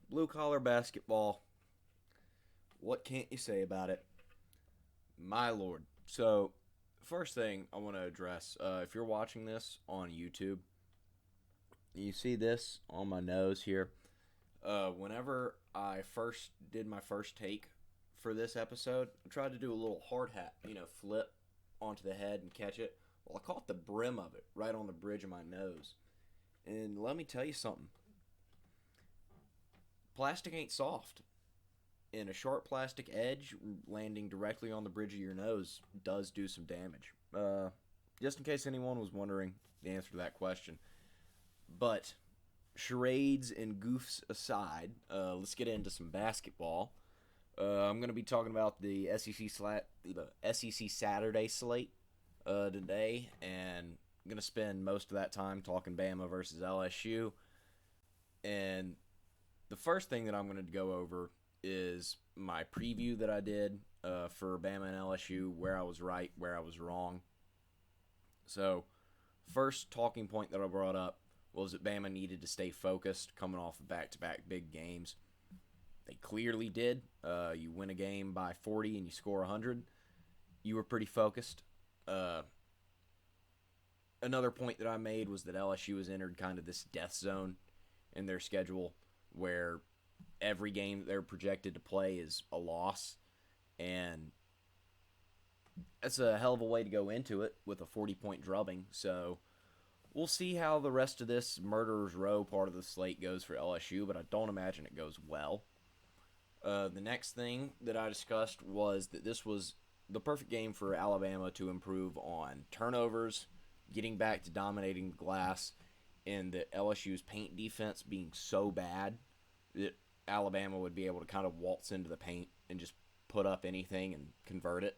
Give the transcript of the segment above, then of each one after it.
Blue collar basketball. What can't you say about it? My lord. So, first thing I want to address if you're watching this on YouTube, you see this on my nose here. Whenever I first did my first take for this episode, I tried to do a little hard hat, flip onto the head and catch it. Well, I caught the brim of it right on the bridge of my nose. And let me tell you something, plastic ain't soft. And a sharp plastic edge landing directly on the bridge of your nose does do some damage. Just in case anyone was wondering the answer to that question. But charades and goofs aside, let's get into some basketball. I'm going to be talking about the SEC Saturday slate today, and I'm going to spend most of that time talking Bama versus LSU. And the first thing that I'm going to go over is my preview that I did for Bama and LSU, where I was right, where I was wrong. So, first talking point that I brought up was that Bama needed to stay focused coming off of back-to-back big games. They clearly did. You win a game by 40 and you score 100. You were pretty focused. Another point that I made was that LSU has entered kind of this death zone in their schedule where every game that they're projected to play is a loss, and that's a hell of a way to go into it with a 40-point drubbing. So we'll see how the rest of this Murderer's Row part of the slate goes for LSU, but I don't imagine it goes well. The next thing that I discussed was that this was the perfect game for Alabama to improve on turnovers, getting back to dominating the glass, and that LSU's paint defense being so bad that Alabama would be able to kind of waltz into the paint and just put up anything and convert it.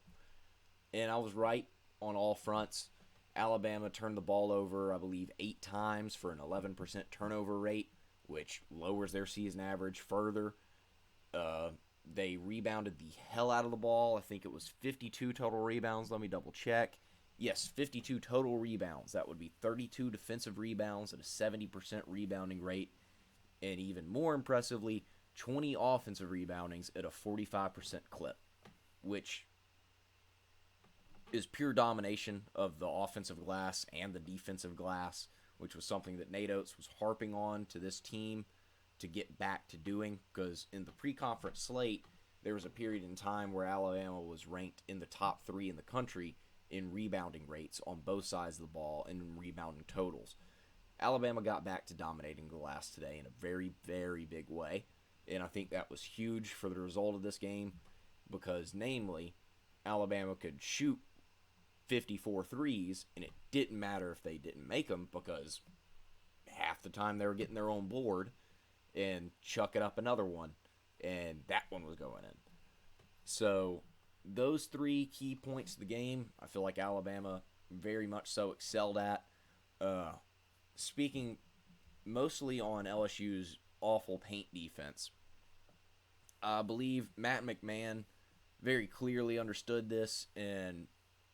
And I was right on all fronts. Alabama turned the ball over, I believe, 8 times for an 11% turnover rate, which lowers their season average further. They rebounded the hell out of the ball. I think it was 52 total rebounds. Let me double check. Yes, 52 total rebounds. That would be 32 defensive rebounds at a 70% rebounding rate. And even more impressively, 20 offensive reboundings at a 45% clip, which is pure domination of the offensive glass and the defensive glass, which was something that Nate Oats was harping on to this team to get back to doing, because in the pre-conference slate, there was a period in time where Alabama was ranked in the top 3 in the country in rebounding rates on both sides of the ball and in rebounding totals. Alabama got back to dominating the glass today in a very, very big way, and I think that was huge for the result of this game because, namely, Alabama could shoot 54 threes, and it didn't matter if they didn't make them because half the time they were getting their own board and chuck it up another one, and that one was going in. So those 3 key points of the game, I feel like Alabama very much so excelled at. Speaking mostly on LSU's awful paint defense, I believe Matt McMahon very clearly understood this, and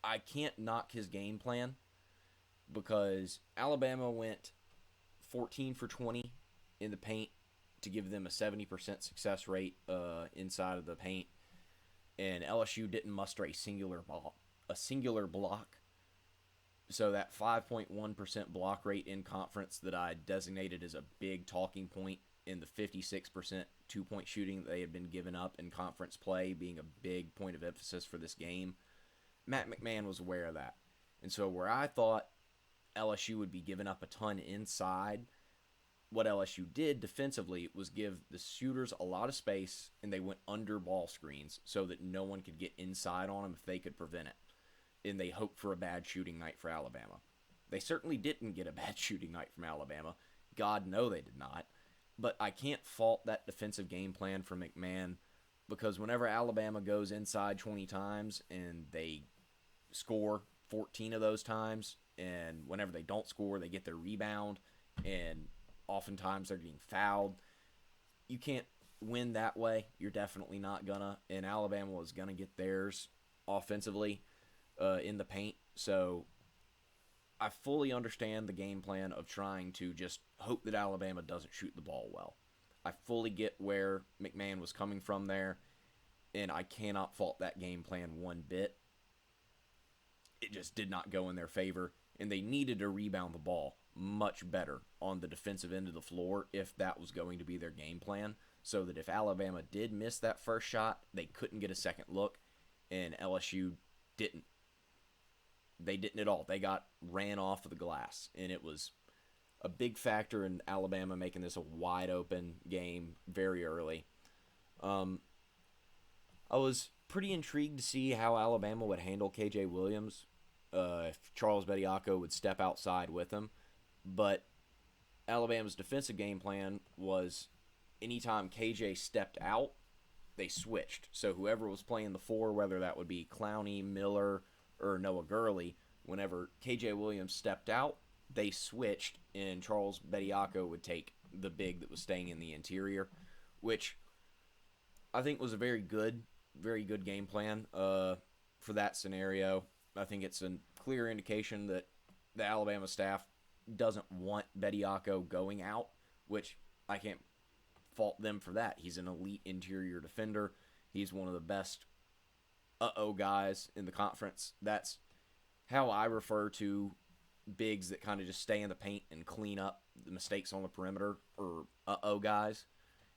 I can't knock his game plan because Alabama went 14 for 20 in the paint to give them a 70% success rate inside of the paint, and LSU didn't muster a singular block. So that 5.1% block rate in conference that I designated as a big talking point in the 56% two-point shooting that they had been given up in conference play being a big point of emphasis for this game, Matt McMahon was aware of that. And so where I thought LSU would be giving up a ton inside, what LSU did defensively was give the shooters a lot of space, and they went under ball screens so that no one could get inside on them if they could prevent it. And they hoped for a bad shooting night for Alabama. They certainly didn't get a bad shooting night from Alabama. God, no, they did not. But I can't fault that defensive game plan for McMahon because whenever Alabama goes inside 20 times and they score 14 of those times, and whenever they don't score, they get their rebound, and oftentimes they're getting fouled. You can't win that way. You're definitely not gonna. And Alabama was gonna get theirs offensively in the paint. So I fully understand the game plan of trying to just hope that Alabama doesn't shoot the ball well. I fully get where McMahon was coming from there, and I cannot fault that game plan one bit. It just did not go in their favor, and they needed to rebound the ball much better on the defensive end of the floor if that was going to be their game plan, so that if Alabama did miss that first shot, they couldn't get a second look, and LSU didn't. They didn't at all. They got ran off of the glass, and it was a big factor in Alabama making this a wide open game very early. I was pretty intrigued to see how Alabama would handle KJ Williams, if Charles Bediako would step outside with him. But Alabama's defensive game plan was anytime KJ stepped out, they switched. So whoever was playing the 4, whether that would be Clowney, Miller, or Noah Gurley, whenever KJ Williams stepped out, they switched, and Charles Bediako would take the big that was staying in the interior, which I think was a very good game plan for that scenario. I think it's a clear indication that the Alabama staff doesn't want Bediako going out, which I can't fault them for that. He's an elite interior defender. He's one of the best guys in the conference. That's how I refer to bigs that kind of just stay in the paint and clean up the mistakes on the perimeter, or guys.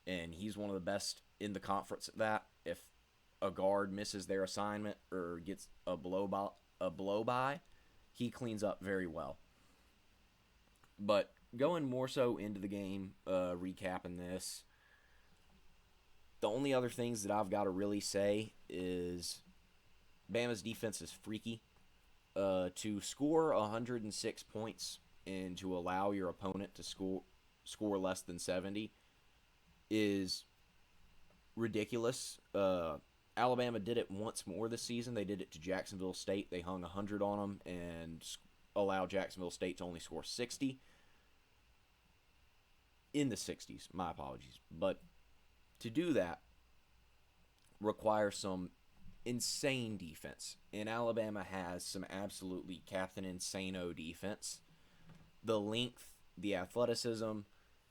And he's one of the best in the conference at that. If a guard misses their assignment or gets a blow by, he cleans up very well. But going more so into the game, recapping this, the only other things that I've got to really say is Bama's defense is freaky. To score 106 points and to allow your opponent to score less than 70 is ridiculous. Alabama did it once more this season. They did it to Jacksonville State. They hung 100 on them and allowed Jacksonville State to only score 60. In the 60s, my apologies. But to do that requires some insane defense. And Alabama has some absolutely Captain Insano defense. The length, the athleticism,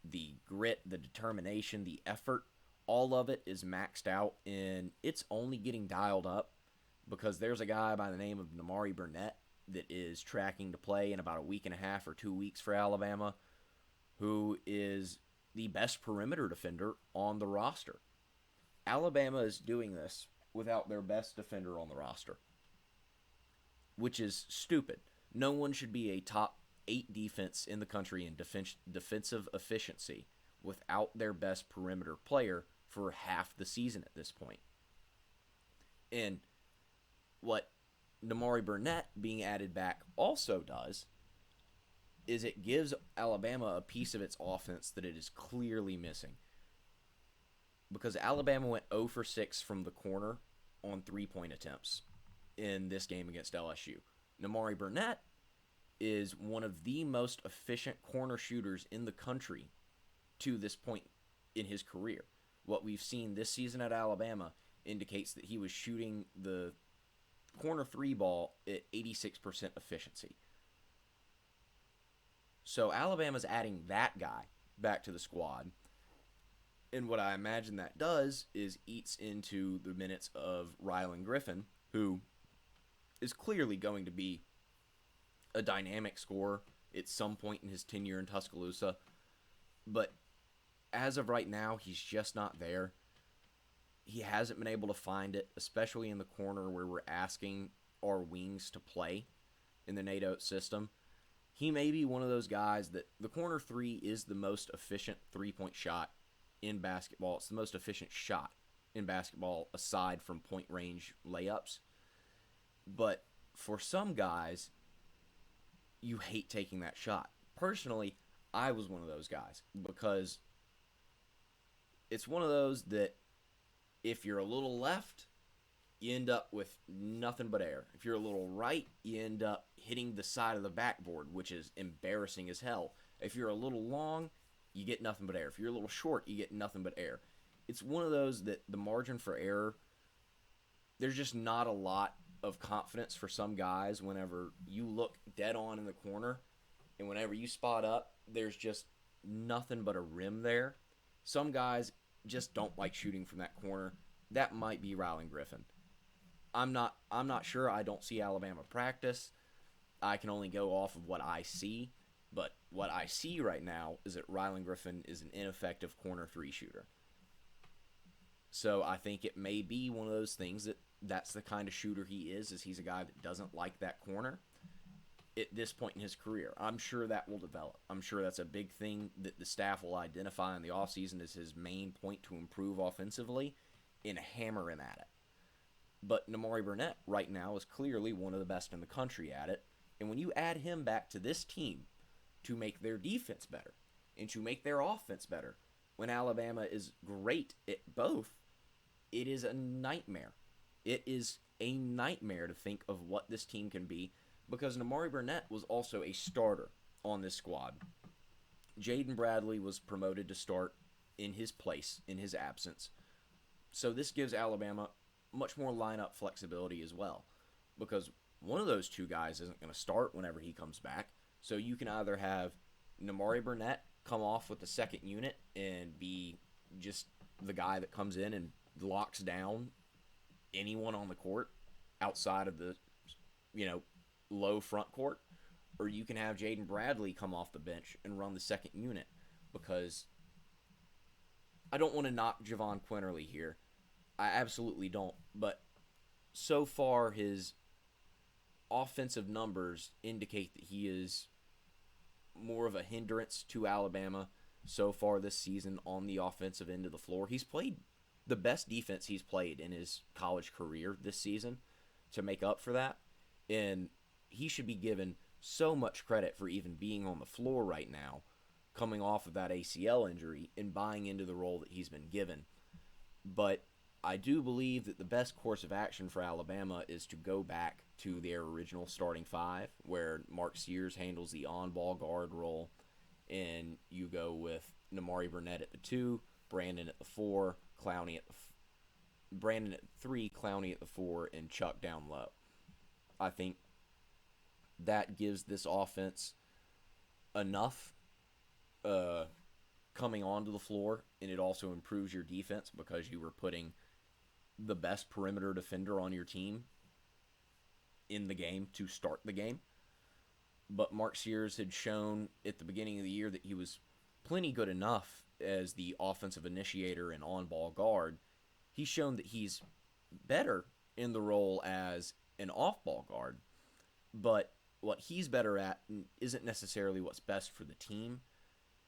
the grit, the determination, the effort, all of it is maxed out, and it's only getting dialed up because there's a guy by the name of Namari Burnett that is tracking to play in about a week and a half or 2 weeks for Alabama, who is the best perimeter defender on the roster. Alabama is doing this without their best defender on the roster, which is stupid. No one should be a top 8 defense in the country in defensive efficiency without their best perimeter player for half the season at this point. And what Namari Burnett being added back also does is it gives Alabama a piece of its offense that it is clearly missing. Because Alabama went 0 for 6 from the corner on 3-point attempts in this game against LSU. Namari Burnett is one of the most efficient corner shooters in the country to this point in his career. What we've seen this season at Alabama indicates that he was shooting the corner 3 ball at 86% efficiency. So Alabama's adding that guy back to the squad. And what I imagine that does is eats into the minutes of Rylan Griffin, who is clearly going to be a dynamic scorer at some point in his tenure in Tuscaloosa. But as of right now, he's just not there. He hasn't been able to find it, especially in the corner where we're asking our wings to play in the Nate Oats system. He may be one of those guys that the corner 3 is the most efficient 3-point shot in basketball. It's the most efficient shot in basketball aside from point range layups. But for some guys, you hate taking that shot. Personally, I was one of those guys because it's one of those that if you're a little left, you end up with nothing but air. If you're a little right, you end up hitting the side of the backboard, which is embarrassing as hell. If you're a little long, you get nothing but air. If you're a little short, you get nothing but air. It's one of those that the margin for error, there's just not a lot of confidence for some guys whenever you look dead on in the corner and whenever you spot up, there's just nothing but a rim there. Some guys just don't like shooting from that corner. That might be Rylan Griffin. I'm not sure. I don't see Alabama practice. I can only go off of what I see. But what I see right now is that Rylan Griffin is an ineffective corner three shooter. So I think it may be one of those things that's the kind of shooter he is he's a guy that doesn't like that corner at this point in his career. I'm sure that will develop. I'm sure that's a big thing that the staff will identify in the offseason as his main point to improve offensively and hammer him at it. But Namari Burnett right now is clearly one of the best in the country at it. And when you add him back to this team to make their defense better and to make their offense better, when Alabama is great at both, it is a nightmare. It is a nightmare to think of what this team can be, because Namari Burnett was also a starter on this squad. Jaden Bradley was promoted to start in his place, in his absence. So this gives Alabama much more lineup flexibility as well, because one of those two guys isn't going to start whenever he comes back. So you can either have Namari Burnett come off with the second unit and be just the guy that comes in and locks down anyone on the court outside of the, low front court, or you can have Jaden Bradley come off the bench and run the second unit, because I don't want to knock Javon Quinterly here. I absolutely don't. But so far, his offensive numbers indicate that he is more of a hindrance to Alabama so far this season on the offensive end of the floor. He's played the best defense he's played in his college career this season to make up for that. And he should be given so much credit for even being on the floor right now, coming off of that ACL injury and buying into the role that he's been given. But I do believe that the best course of action for Alabama is to go back to their original starting five, where Mark Sears handles the on-ball guard role, and you go with Namari Burnett at the 2, Brandon at the 4, Brandon at the 3, Clowney at the 4, and Chuck down low. I think that gives this offense enough coming onto the floor, and it also improves your defense because you were putting the best perimeter defender on your team in the game to start the game. But Mark Sears had shown at the beginning of the year that he was plenty good enough as the offensive initiator and on-ball guard. He's shown that he's better in the role as an off-ball guard, but what he's better at isn't necessarily what's best for the team.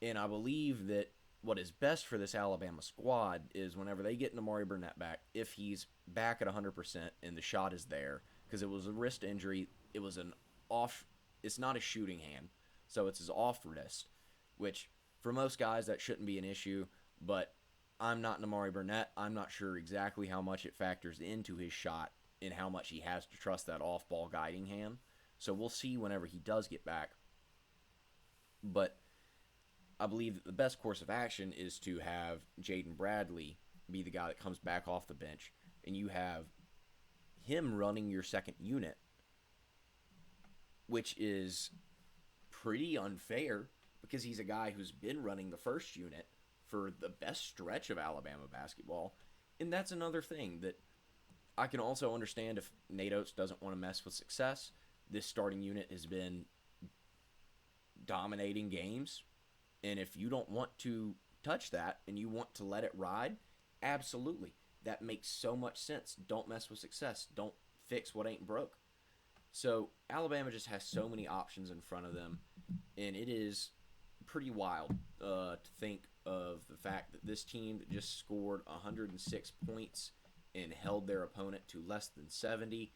And I believe that what is best for this Alabama squad is whenever they get Namari Burnett back, if he's back at 100% and the shot is there, because it was a wrist injury, it's not a shooting hand, so it's his off wrist, which for most guys that shouldn't be an issue, but I'm not Namari Burnett. I'm not sure exactly how much it factors into his shot and how much he has to trust that off-ball guiding hand. So we'll see whenever he does get back. But I believe that the best course of action is to have Jaden Bradley be the guy that comes back off the bench, and you have him running your second unit, which is pretty unfair because he's a guy who's been running the first unit for the best stretch of Alabama basketball. And that's another thing that I can also understand if Nate Oats doesn't want to mess with success. This starting unit has been dominating games. And if you don't want to touch that and you want to let it ride, absolutely. That makes so much sense. Don't mess with success. Don't fix what ain't broke. So Alabama just has so many options in front of them. And it is pretty wild to think of the fact that this team that just scored 106 points and held their opponent to less than 70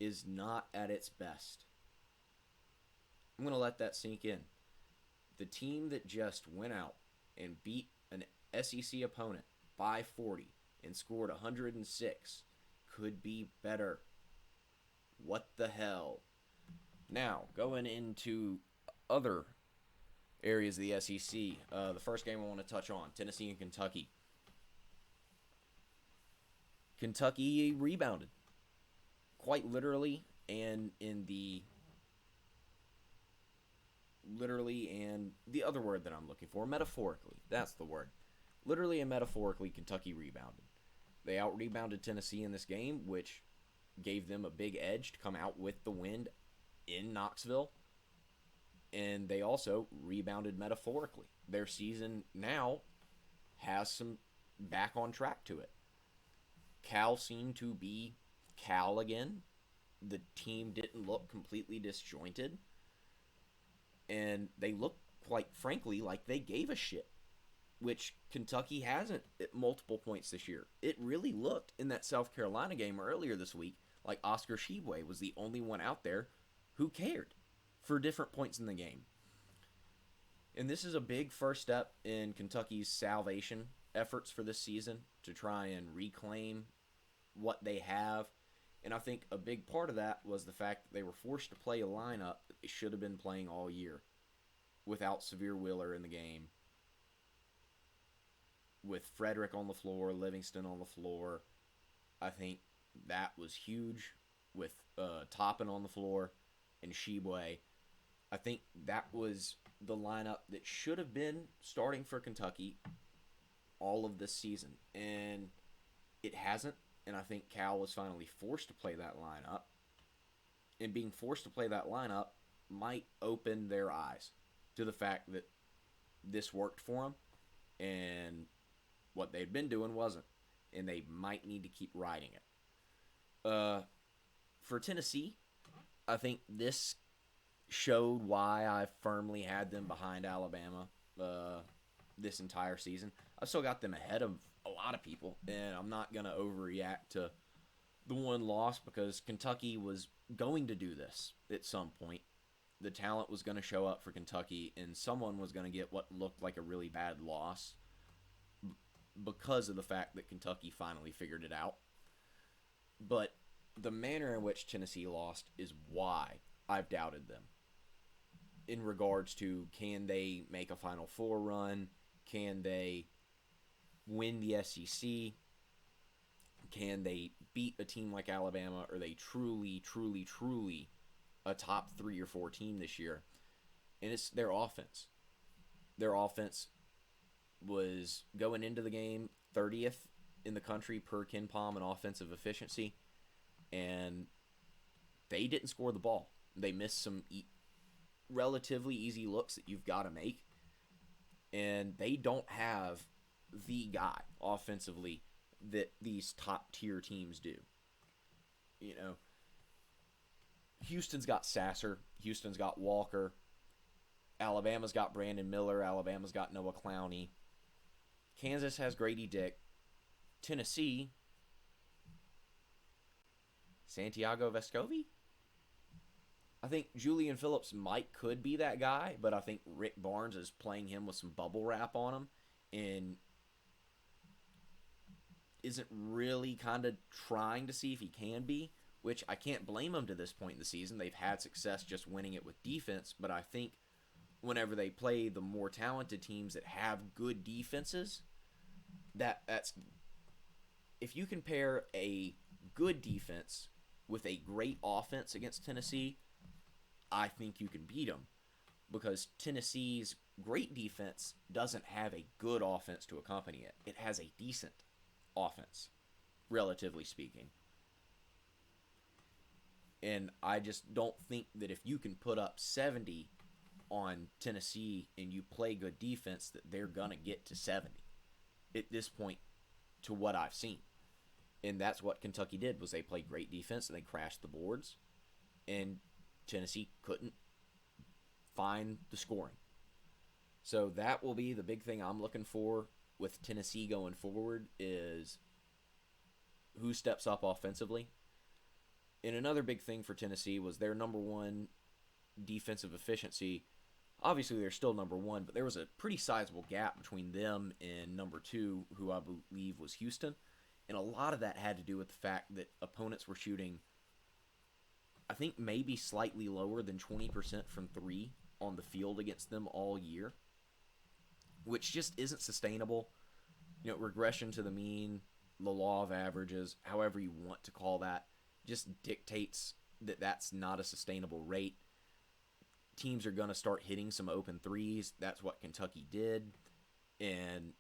is not at its best. I'm going to let that sink in. The team that just went out and beat an SEC opponent by 40 and scored 106 could be better. What the hell? Now, going into other areas of the SEC, the first game I want to touch on, Tennessee and Kentucky. Kentucky rebounded, quite literally, and the other word that I'm looking for, metaphorically, that's the word. Literally and metaphorically, Kentucky rebounded. They out-rebounded Tennessee in this game, which gave them a big edge to come out with the win in Knoxville. And they also rebounded metaphorically. Their season now has some back on track to it. Cal seemed to be Cal again. The team didn't look completely disjointed. And they looked, quite frankly, like they gave a shit, which Kentucky hasn't at multiple points this year. It really looked in that South Carolina game earlier this week like Oscar Tshiebwe was the only one out there who cared for different points in the game. And this is a big first step in Kentucky's salvation efforts for this season to try and reclaim what they have. And I think a big part of that was the fact that they were forced to play a lineup that they should have been playing all year without Severe Wheeler in the game, with Frederick on the floor, Livingston on the floor. I think that was huge, with Toppin on the floor and Tshiebwe. I think that was the lineup that should have been starting for Kentucky all of this season. And it hasn't. And I think Cal was finally forced to play that lineup. And being forced to play that lineup might open their eyes to the fact that this worked for them and what they'd been doing wasn't. And they might need to keep riding it. For Tennessee, I think this showed why I firmly had them behind Alabama this entire season. I've still got them ahead of a lot of people, and I'm not going to overreact to the one loss because Kentucky was going to do this at some point. The talent was going to show up for Kentucky, and someone was going to get what looked like a really bad loss because of the fact that Kentucky finally figured it out. But the manner in which Tennessee lost is why I've doubted them. In regards to, can they make a Final Four run? Can they win the SEC? Can they beat a team like Alabama? Are they truly, truly, truly a top 3 or 4 team this year? And it's their offense. Their offense was going into the game 30th in the country per KenPom in offensive efficiency, and they didn't score the ball. They missed some relatively easy looks that you've got to make, and they don't have the guy offensively that these top tier teams do. You know, Houston's got Sasser, Houston's got Walker, Alabama's got Brandon Miller, Alabama's got Noah Clowney, Kansas has Grady Dick, Tennessee, Santiago Vescovi? I think Julian Phillips could be that guy, but I think Rick Barnes is playing him with some bubble wrap on him and isn't really kind of trying to see if he can be, which I can't blame him to this point in the season. They've had success just winning it with defense, but I think whenever they play the more talented teams that have good defenses, that's if you compare a good defense with a great offense against Tennessee, I think you can beat them, because Tennessee's great defense doesn't have a good offense to accompany it. It has a decent offense, relatively speaking. And I just don't think that if you can put up 70 on Tennessee and you play good defense, that they're going to get to 70 at this point to what I've seen. And that's what Kentucky did, was they played great defense and they crashed the boards. And Tennessee couldn't find the scoring. So that will be the big thing I'm looking for with Tennessee going forward, is who steps up offensively. And another big thing for Tennessee was their number one defensive efficiency. Obviously, they're still number one, but there was a pretty sizable gap between them and number 2, who I believe was Houston. And a lot of that had to do with the fact that opponents were shooting, I think, maybe slightly lower than 20% from 3 on the field against them all year, which just isn't sustainable. You know, regression to the mean, the law of averages, however you want to call that, just dictates that that's not a sustainable rate. Teams are going to start hitting some open threes. That's what Kentucky did. And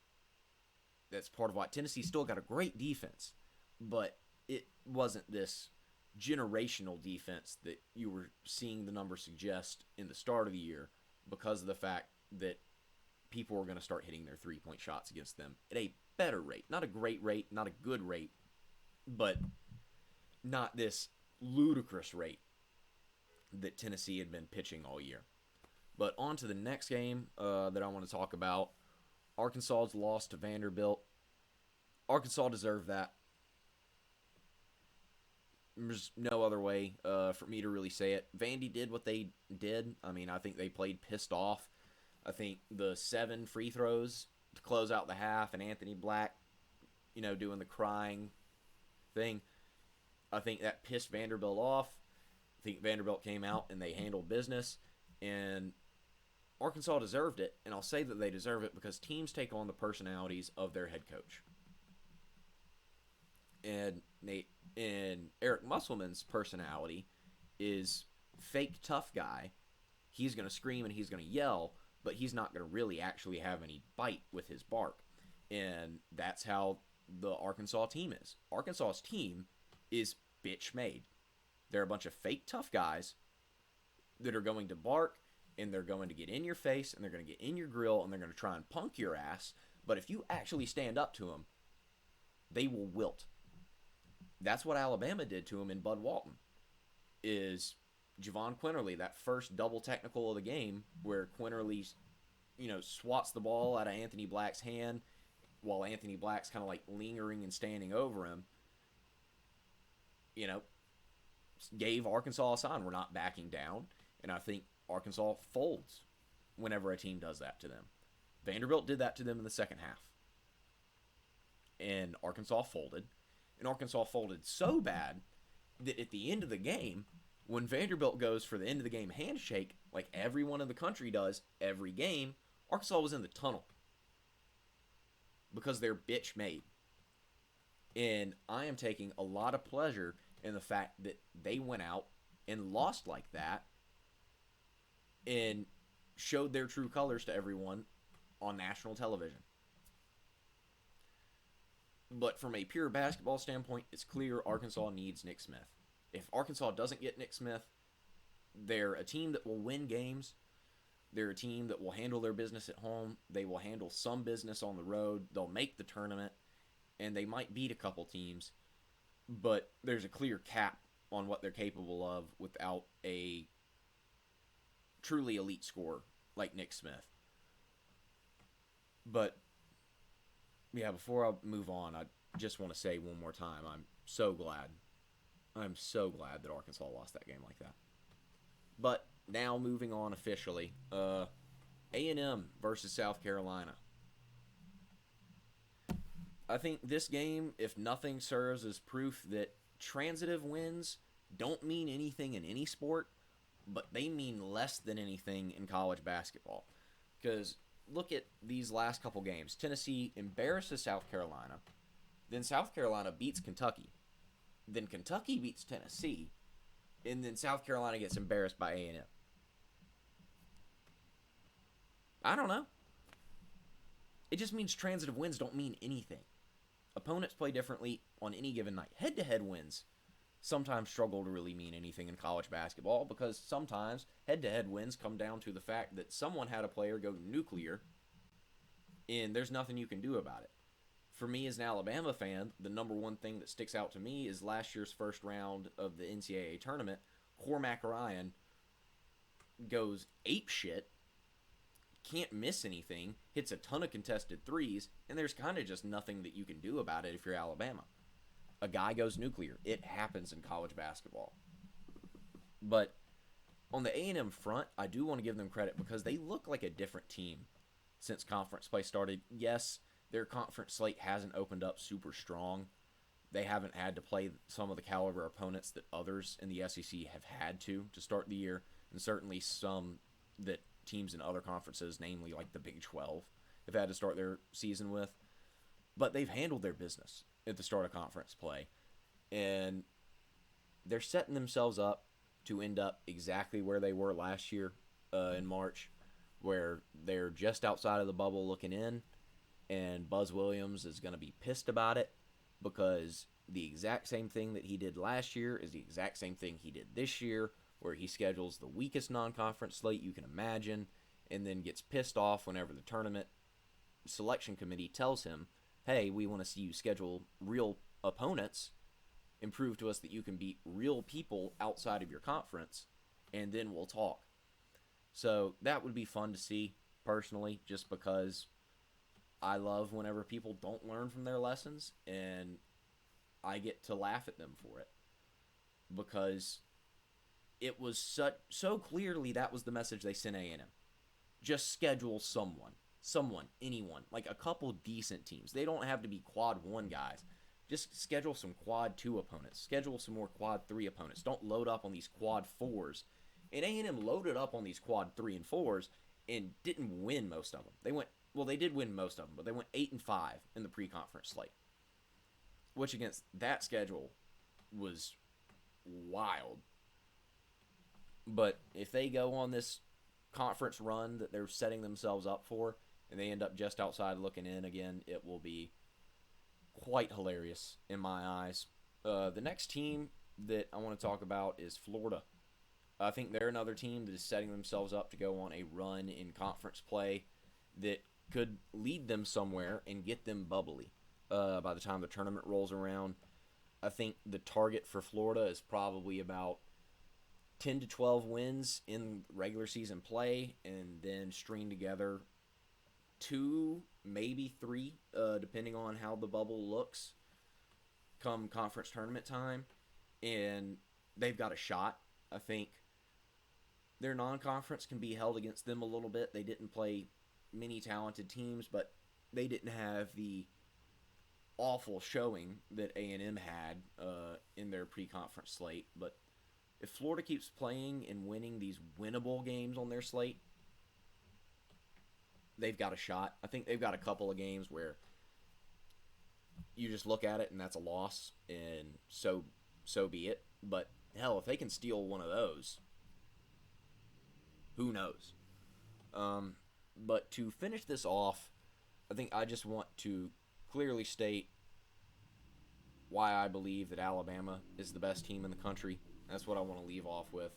that's part of why Tennessee still got a great defense, but it wasn't this generational defense that you were seeing the numbers suggest in the start of the year because of the fact that people were going to start hitting their three-point shots against them at a better rate. Not a great rate, not a good rate, but not this ludicrous rate that Tennessee had been pitching all year. But on to the next game that I want to talk about. Arkansas's loss to Vanderbilt. Arkansas deserved that. There's no other way for me to really say it. Vandy did what they did. I mean, I think they played pissed off. I think the 7 free throws to close out the half and Anthony Black, doing the crying thing, I think that pissed Vanderbilt off. I think Vanderbilt came out and they handled business, and Arkansas deserved it. And I'll say that they deserve it because teams take on the personalities of their head coach. And Eric Musselman's personality is fake tough guy. He's going to scream and he's going to yell, but he's not going to really actually have any bite with his bark. And that's how the Arkansas team is. Arkansas's team is bitch made. They're a bunch of fake tough guys that are going to bark, and they're going to get in your face, and they're going to get in your grill, and they're going to try and punk your ass. But if you actually stand up to them, they will wilt. That's what Alabama did to him in Bud Walton. Is Javon Quinterly, that first double technical of the game, where Quinterly, swats the ball out of Anthony Black's hand while Anthony Black's kind of like lingering and standing over him, gave Arkansas a sign. We're not backing down. And I think Arkansas folds whenever a team does that to them. Vanderbilt did that to them in the second half. And Arkansas folded. And Arkansas folded so bad that at the end of the game, when Vanderbilt goes for the end of the game handshake, like everyone in the country does every game, Arkansas was in the tunnel. Because they're bitch made. And I am taking a lot of pleasure in the fact that they went out and lost like that and showed their true colors to everyone on national television. But from a pure basketball standpoint, it's clear Arkansas needs Nick Smith. If Arkansas doesn't get Nick Smith, they're a team that will win games. They're a team that will handle their business at home. They will handle some business on the road. They'll make the tournament, and they might beat a couple teams. But there's a clear cap on what they're capable of without a truly elite scorer like Nick Smith. But, yeah, before I move on, I just want to say one more time, I'm so glad that Arkansas lost that game like that. But now moving on officially, A&M versus South Carolina. I think this game, if nothing, serves as proof that transitive wins don't mean anything in any sport, but they mean less than anything in college basketball. Because look at these last couple games. Tennessee embarrasses South Carolina. Then South Carolina beats Kentucky. Then Kentucky beats Tennessee. And then South Carolina gets embarrassed by A&M. I don't know. It just means transitive wins don't mean anything. Opponents play differently on any given night. Head-to-head wins sometimes struggle to really mean anything in college basketball because sometimes head-to-head wins come down to the fact that someone had a player go nuclear and there's nothing you can do about it. For me as an Alabama fan, the number one thing that sticks out to me is last year's first round of the NCAA tournament. Cormac Ryan goes apeshit, can't miss anything, hits a ton of contested threes, and there's kind of just nothing that you can do about it if you're Alabama. A guy goes nuclear. It happens in college basketball. But on the A&M front, I do want to give them credit because they look like a different team since conference play started. Yes, their conference slate hasn't opened up super strong. They haven't had to play some of the caliber opponents that others in the SEC have had to start the year, and certainly some that teams in other conferences, namely like the Big 12, have had to start their season with. But they've handled their business at the start of conference play. And they're setting themselves up to end up exactly where they were last year in March, where they're just outside of the bubble looking in, And Buzz Williams is going to be pissed about it because the exact same thing that he did last year is the exact same thing he did this year, where he schedules the weakest non-conference slate you can imagine and then gets pissed off whenever the tournament selection committee tells him, hey, we want to see you schedule real opponents and prove to us that you can beat real people outside of your conference, and then we'll talk. So that would be fun to see, personally, just because I love whenever people don't learn from their lessons, and I get to laugh at them for it. Because it was so clearly that was the message they sent A&M. Just schedule someone, anyone, like a couple decent teams. They don't have to be quad 1 guys. Just schedule some quad 2 opponents. Schedule some more quad 3 opponents. Don't load up on these quad 4s. And A&M loaded up on these quad 3 and 4s and didn't win most of them. They did win most of them, but they went 8-5 in the pre-conference slate, which against that schedule was wild. But if they go on this conference run that they're setting themselves up for, and they end up just outside looking in again, it will be quite hilarious in my eyes. The next team that I want to talk about is Florida. I think they're another team that is setting themselves up to go on a run in conference play that could lead them somewhere and get them bubbly by the time the tournament rolls around. I think the target for Florida is probably about 10 to 12 wins in regular season play, and then string together 2, maybe 3, depending on how the bubble looks come conference tournament time. And they've got a shot. I think their non-conference can be held against them a little bit. They didn't play many talented teams, but they didn't have the awful showing that A&M had in their pre-conference slate. But if Florida keeps playing and winning these winnable games on their slate, they've got a shot. I think they've got a couple of games where you just look at it and that's a loss, and so be it. But hell, if they can steal one of those, who knows? But to finish this off, I think I just want to clearly state why I believe that Alabama is the best team in the country. That's what I want to leave off with,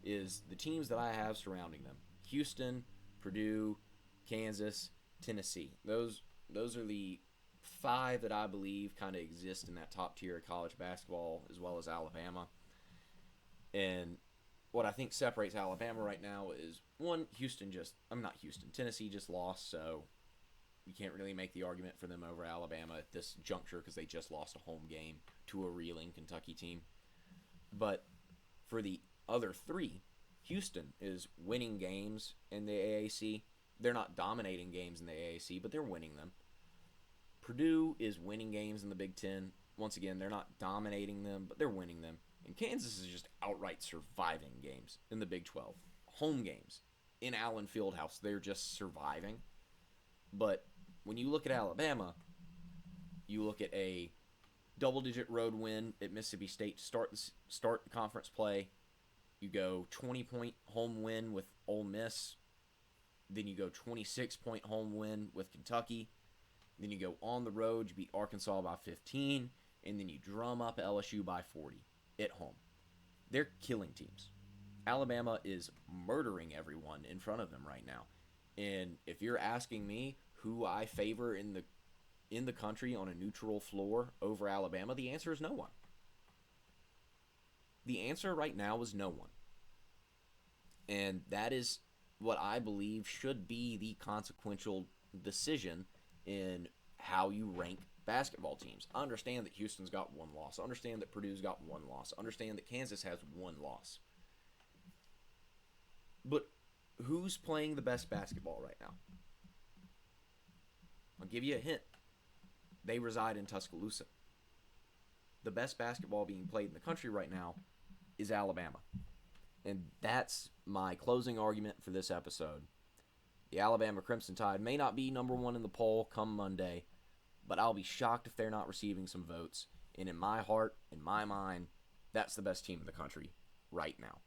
is the teams that I have surrounding them. Houston, Purdue, Kansas, Tennessee. Those are the 5 that I believe kind of exist in that top tier of college basketball, as well as Alabama. And what I think separates Alabama right now is, one, Tennessee just lost, so you can't really make the argument for them over Alabama at this juncture because they just lost a home game to a reeling Kentucky team. But for the other 3, Houston is winning games in the AAC. They're not dominating games in the AAC, but they're winning them. Purdue is winning games in the Big Ten. Once again, they're not dominating them, but they're winning them. And Kansas is just outright surviving games in the Big 12. Home games in Allen Fieldhouse, they're just surviving. But when you look at Alabama, you look at a double-digit road win at Mississippi State to start the conference play. You go 20-point home win with Ole Miss. Then you go 26-point home win with Kentucky. Then you go on the road, you beat Arkansas by 15, and then you drum up LSU by 40 at home. They're killing teams. Alabama is murdering everyone in front of them right now. And if you're asking me who I favor in the country on a neutral floor over Alabama, the answer is no one. The answer right now is no one. And that is what I believe should be the consequential decision in how you rank basketball teams. I understand that Houston's got 1 loss. I understand that Purdue's got 1 loss. I understand that Kansas has 1 loss. But who's playing the best basketball right now? I'll give you a hint. They reside in Tuscaloosa. The best basketball being played in the country right now is Alabama. And that's my closing argument for this episode. The Alabama Crimson Tide may not be number 1 in the poll come Monday, but I'll be shocked if they're not receiving some votes. And in my heart, in my mind, that's the best team in the country right now.